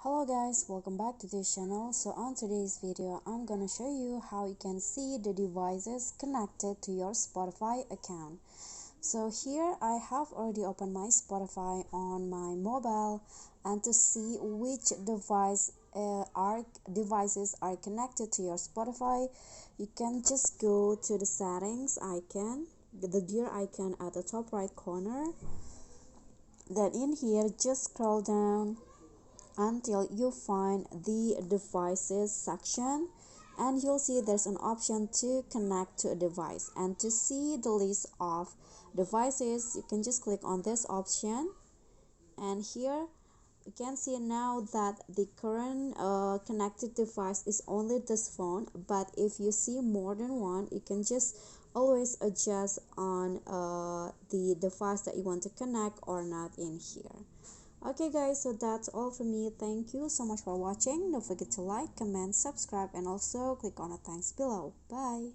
Hello guys, welcome back to this channel. So on today's video I'm gonna show you how you can see the devices connected to your Spotify account. So here I have already opened my Spotify on my mobile, and to see which devices are connected to your Spotify, you can just go to the settings icon, the gear icon at the top right corner. Then in here just scroll down until you find the devices section, and you'll see there's an option to connect to a device. And to see the list of devices, you can just click on this option, and here you can see now that the current connected device is only this phone, but if you see more than one, you can just always adjust on the device that you want to connect or not in here. Okay guys, so that's all from me. Thank you so much for watching. Don't forget to like, comment, subscribe, and also click on the thanks below. Bye.